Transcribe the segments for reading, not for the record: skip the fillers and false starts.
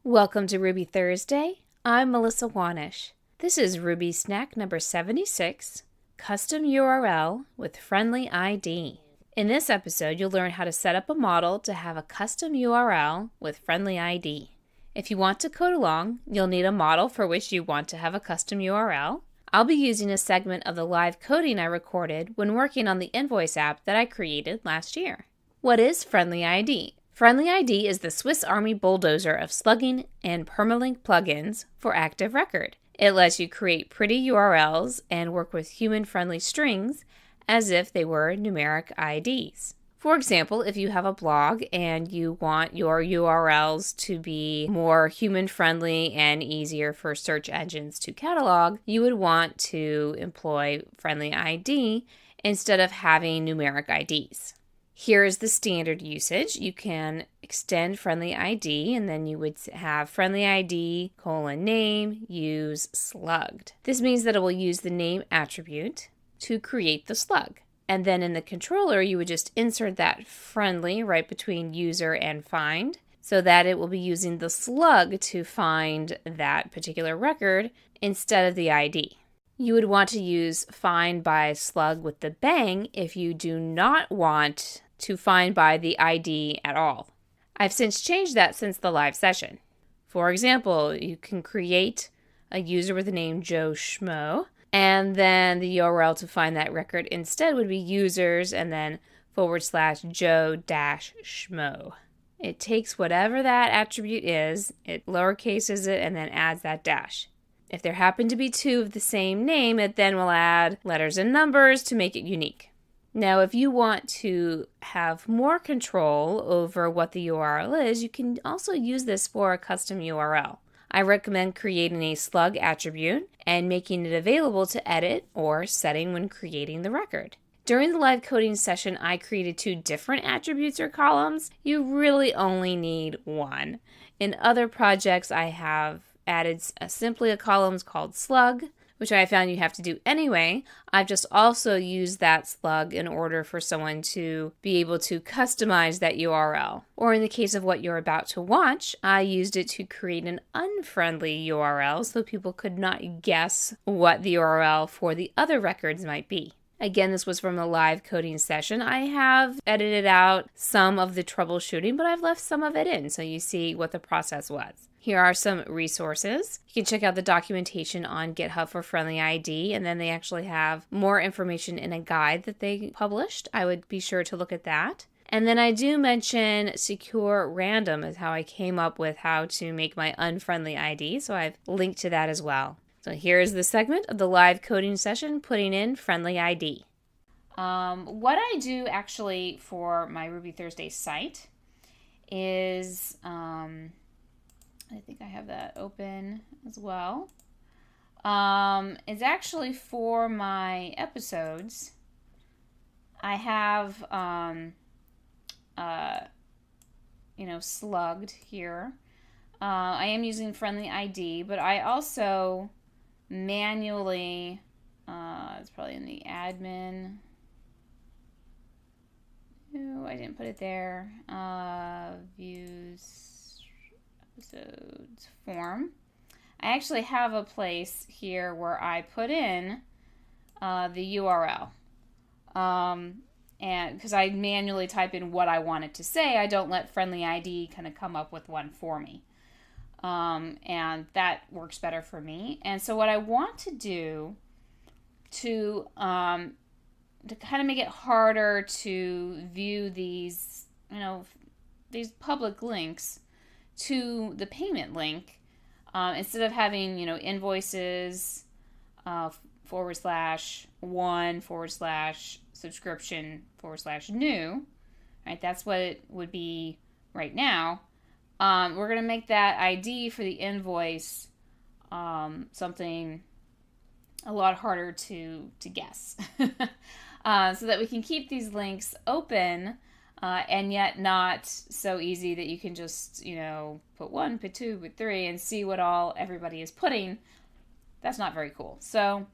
Welcome to Ruby Thursday. I'm Melissa Wanish. This is Ruby Snack number 76, Custom URL with FriendlyId. In this episode, you'll learn how to set up a model to have a custom URL with FriendlyId. If you want to code along, you'll need a model for which you want to have a custom URL. I'll be using a segment of the live coding I recorded when working on the Invoice app that I created last year. What is FriendlyId? FriendlyId is the Swiss Army bulldozer of slugging and permalink plugins for ActiveRecord. It lets you create pretty URLs and work with human-friendly strings as if they were numeric IDs. For example, if you have a blog and you want your URLs to be more human-friendly and easier for search engines to catalog, you would want to employ FriendlyId instead of having numeric IDs. Here is the standard usage. You can extend FriendlyId, and then you would have FriendlyId : name use slugged. This means that it will use the name attribute to create the slug. And then in the controller, you would just insert that friendly right between user and find, so that it will be using the slug to find that particular record instead of the ID. You would want to use find by slug with the bang if you do not want to find by the ID at all. I've since changed that since the live session. For example, you can create a user with the name Joe Schmo, and then the URL to find that record instead would be users and then /Joe-Schmo. It takes whatever that attribute is, it lowercases it, and then adds that dash. If there happen to be two of the same name, it then will add letters and numbers to make it unique. Now, if you want to have more control over what the URL is, you can also use this for a custom URL. I recommend creating a slug attribute and making it available to edit or setting when creating the record. During the live coding session, I created two different attributes or columns. You really only need one. In other projects, I have added simply a column called slug, which I found you have to do anyway. I've just also used that slug in order for someone to be able to customize that URL. Or in the case of what you're about to watch, I used it to create an unfriendly URL so people could not guess what the URL for the other records might be. Again, this was from a live coding session. I have edited out some of the troubleshooting, but I've left some of it in so you see what the process was. Here are some resources. You can check out the documentation on GitHub for FriendlyId, and then they actually have more information in a guide that they published. I would be sure to look at that. And then I do mention secure random is how I came up with how to make my unfriendly ID, so I've linked to that as well. So here is the segment of the live coding session putting in FriendlyId. What I do actually for my Ruby Thursday site is, I think I have that open as well. It's actually for my episodes. I have, slugged here. I am using FriendlyId, but I also manually, it's probably in the admin. No, I didn't put it there. Views, episodes, form. I actually have a place here where I put in the URL. And because I manually type in what I want it to say, I don't let FriendlyId kind of come up with one for me. And that works better for me. And so what I want to do to kind of make it harder to view these, these public links to the payment link, instead of having, invoices, /1/subscription/new, right? That's what it would be right now. We're going to make that ID for the invoice something a lot harder to guess. So that we can keep these links open and yet not so easy that you can just, put 1, put 2, put 3 and see what all everybody is putting. That's not very cool. So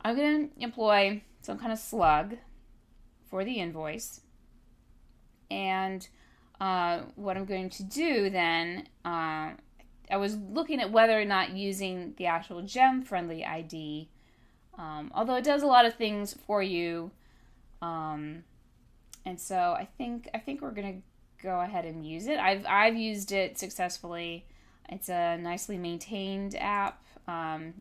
I'm going to employ some kind of slug for the invoice. And what I'm going to do then, I was looking at whether or not using the actual gem friendly ID, although it does a lot of things for you. And so I think we're gonna go ahead and use it. I've used it successfully. It's a nicely maintained app.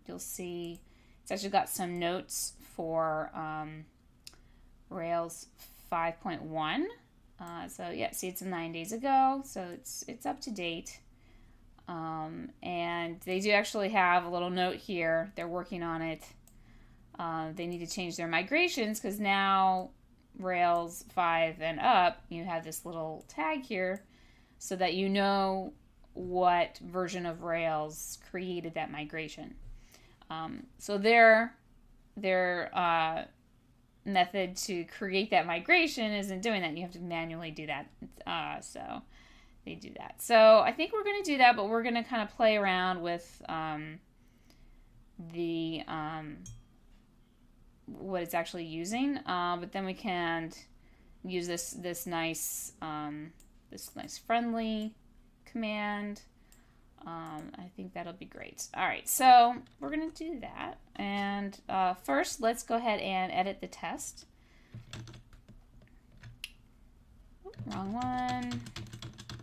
You'll see it's actually got some notes for Rails 5.1. So yeah, see, it's 9 days ago, so it's up to date. And they do actually have a little note here. They're working on it. They need to change their migrations because now Rails 5 and up, you have this little tag here so that you know what version of Rails created that migration. So their method to create that migration isn't doing that. You have to manually do that. So they do that. So I think we're going to do that, but we're going to kind of play around with what it's actually using. But then we can use this nice friendly command. I think that'll be great. All right, so we're going to do that. And first, let's go ahead and edit the test. Wrong one.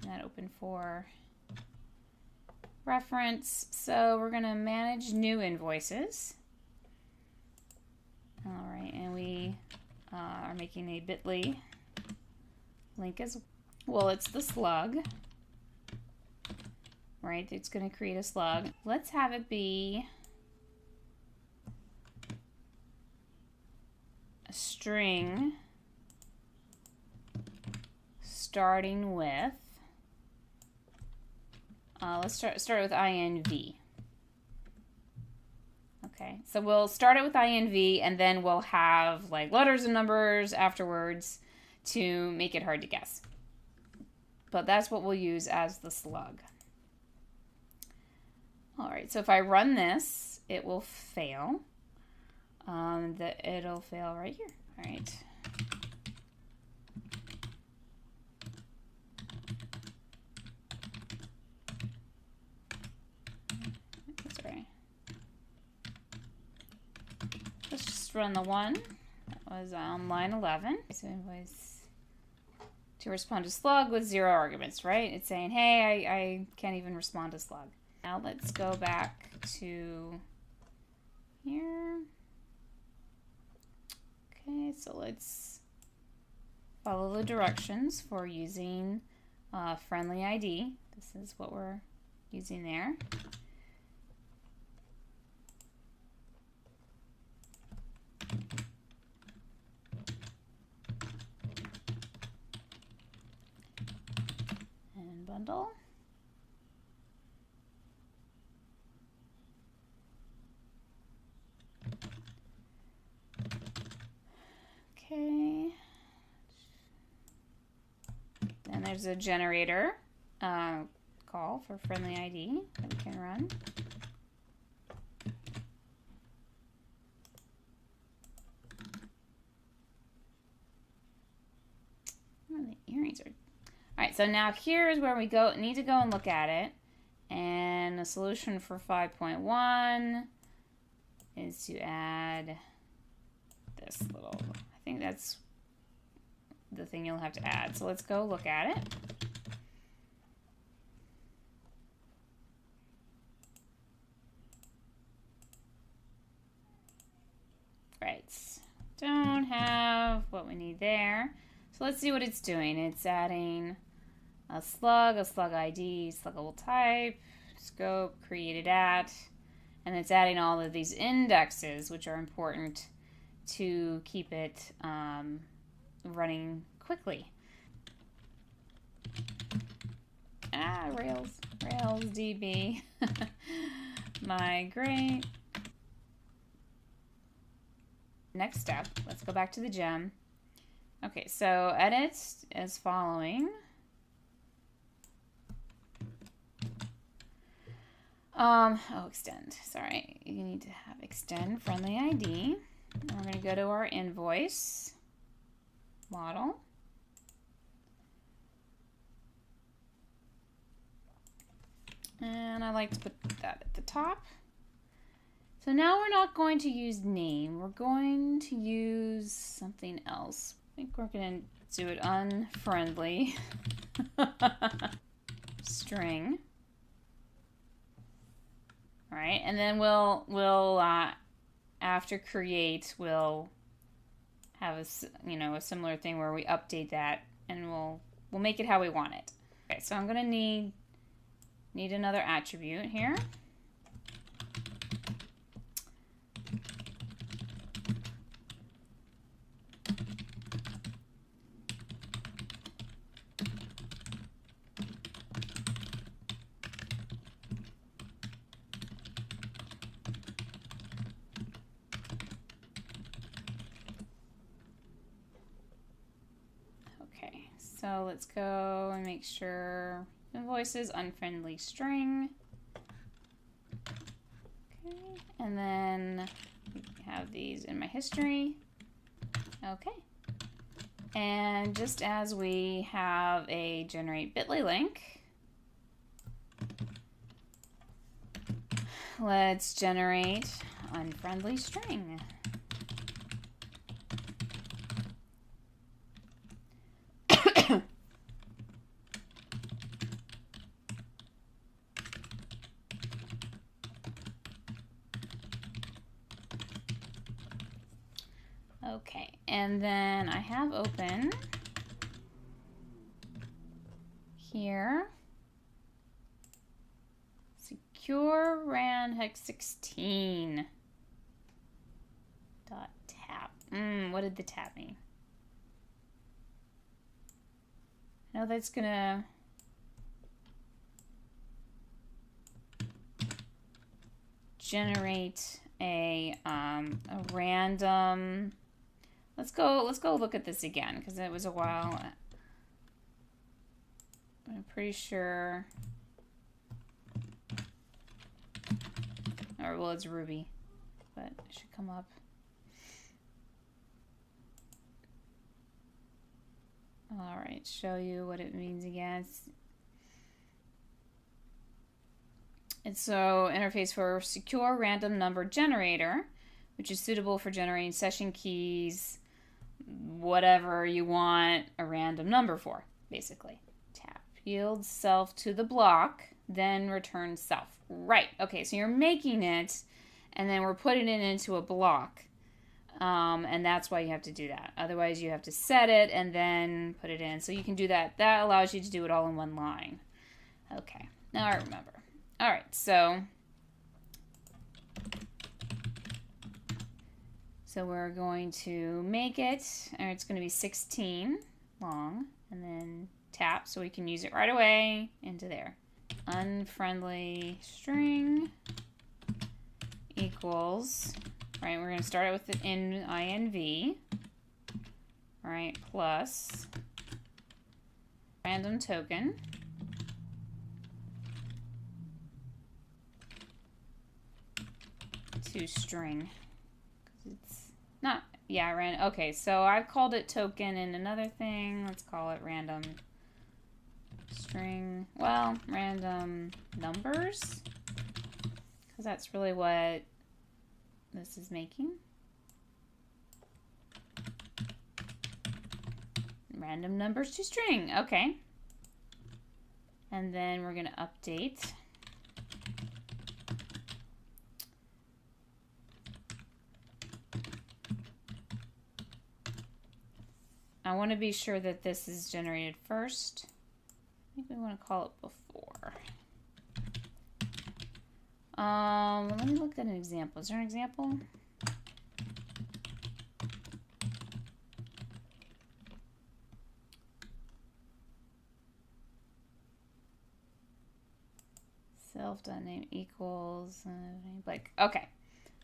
That open for reference. So we're going to manage new invoices. All right, and we are making a bit.ly link as well. It's the slug. Right, it's going to create a slug. Let's have it be a string starting with, let's start with inv. Okay, so we'll start it with inv, and then we'll have like letters and numbers afterwards to make it hard to guess. But that's what we'll use as the slug. All right, so if I run this, it will fail. It'll fail right here. All right. Sorry. Let's just run the one. That was on line 11. So invoice to respond to slug with 0 arguments, right? It's saying, hey, I can't even respond to slug. Now let's go back to here. Okay, so let's follow the directions for using FriendlyId. This is what we're using there. And bundle. Okay. Then there's a generator call for FriendlyId that we can run. Oh, the earrings are. All right, so now here's where we need to go and look at it. And the solution for 5.1 is to add this little, I think that's the thing you'll have to add. So let's go look at it. Right, don't have what we need there. So let's see what it's doing. It's adding a slug ID, sluggable type, scope, created at, and it's adding all of these indexes, which are important to keep it running quickly. Rails DB, migrate. Next step, let's go back to the gem. Okay, so edit as following. Extend. Sorry, you need to have extend FriendlyId. And we're going to go to our invoice model. And I like to put that at the top. So now we're not going to use name. We're going to use something else. I think we're going to do it unfriendly string. All right, and then we'll after create, we'll have a similar thing where we update that, and we'll make it how we want it. Okay, so I'm gonna need another attribute here. So let's go and make sure invoices, unfriendly string. Okay, and then we have these in my history. Okay. And just as we have a generate bit.ly link, let's generate unfriendly string. Okay, and then I have open here secure ran hex 16 dot tap. What did the tap mean? I know that's gonna generate a random. Let's go look at this again because it was a while. I'm pretty sure. Or well, it's Ruby, but it should come up. All right, show you what it means again. It's so interface for secure random number generator, which is suitable for generating session keys, whatever you want a random number for, basically. Tap yields self to the block, then return self. Right. Okay, so you're making it, and then we're putting it into a block. And that's why you have to do that. Otherwise, you have to set it and then put it in. So you can do that. That allows you to do it all in one line. Okay, now I remember. All right, so we're going to make it, and it's going to be 16 long, and then tap so we can use it right away into there. Unfriendly string equals, right, we're going to start it with the inv, all right, plus random token. To string. It's not, yeah, random. Okay, so I've called it token in another thing. Let's call it random string. Well, random numbers, because that's really what this is making. Random numbers to string. Okay. And then we're going to update. I want to be sure that this is generated first. I think we want to call it before. Let me look at an example. Is there an example? Self.name equals blank. Okay.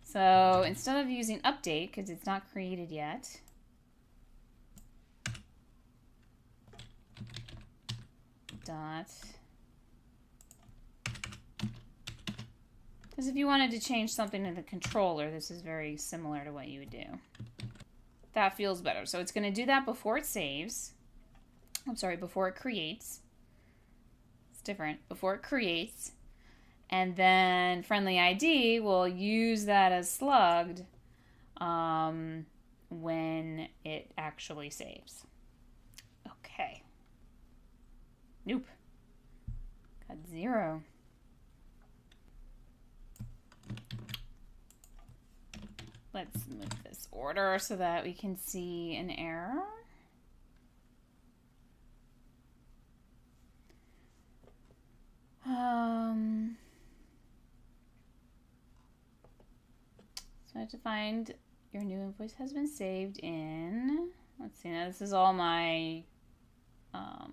So instead of using update, because it's not created yet, dot, because if you wanted to change something in the controller, this is very similar to what you would do. That feels better. So it's going to do that before it saves. I'm sorry, before it creates. It's different. Before it creates. And then FriendlyId will use that as slugged when it actually saves. Okay. Nope. Got 0. Let's move this order so that we can see an error. So I have to find your new invoice has been saved in, let's see, now this is all my, up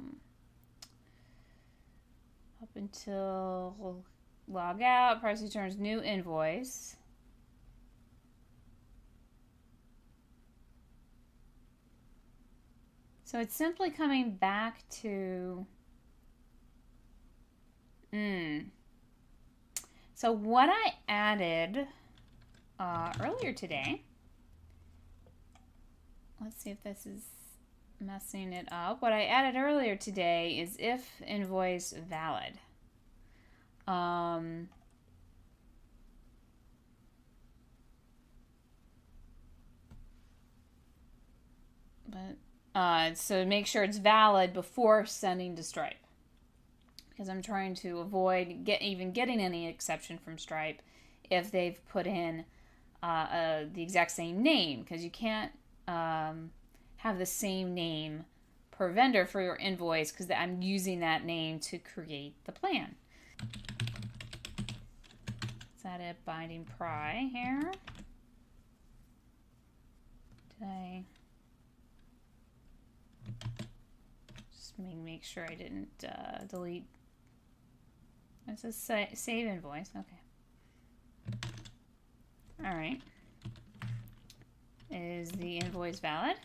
until log out, price returns new invoice. So it's simply coming back to, So what I added earlier today, let's see if this is messing it up. What I added earlier today is if invoice valid. So make sure it's valid before sending to Stripe, because I'm trying to avoid even getting any exception from Stripe if they've put in the exact same name, because you can't have the same name per vendor for your invoice, because I'm using that name to create the plan. Let's add a binding pry here. Did I just make sure I didn't delete? It says save invoice. Okay. All right. Is the invoice valid?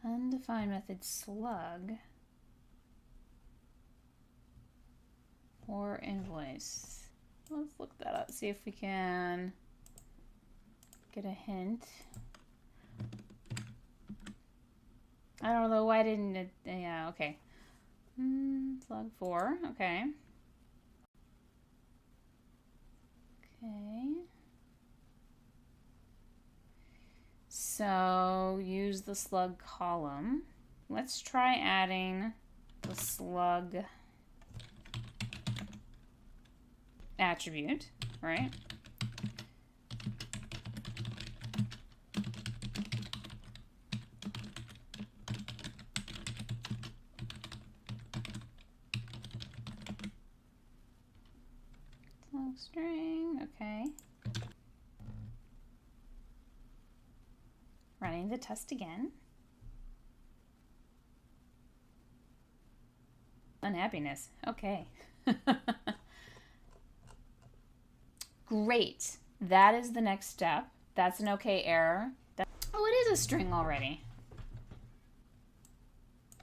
Undefined method slug for invoice. Let's look that up, see if we can get a hint. I don't know why didn't it, yeah, okay. Slug 4, okay. Okay. So use the slug column. Let's try adding the slug attribute, right? Slug string, okay. Running the test again. Unhappiness, okay. Great. That is the next step. That's an okay error. Oh, it is a string already.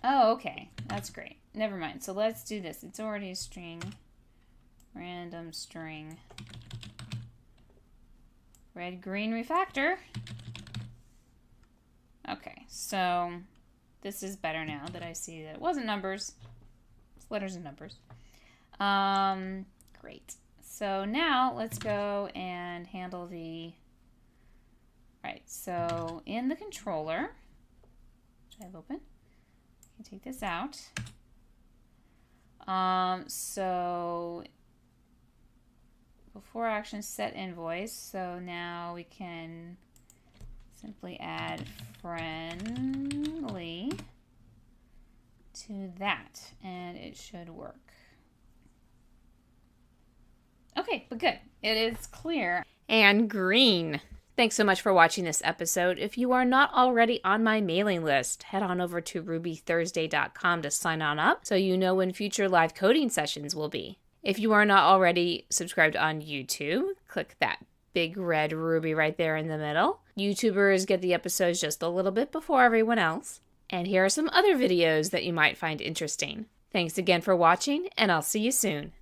Oh, okay. That's great. Never mind. So let's do this. It's already a string. Random string. Red, green refactor. Okay, so this is better now that I see that it wasn't numbers. It's letters and numbers. Great. So now let's go and handle the, right, so in the controller, which I have open, you can take this out. So before action set invoice, so now we can simply add friendly to that, and it should work. Okay, but good. It is clear. And green. Thanks so much for watching this episode. If you are not already on my mailing list, head on over to rubythursday.com to sign on up so you know when future live coding sessions will be. If you are not already subscribed on YouTube, click that big red ruby right there in the middle. YouTubers get the episodes just a little bit before everyone else. And here are some other videos that you might find interesting. Thanks again for watching, and I'll see you soon.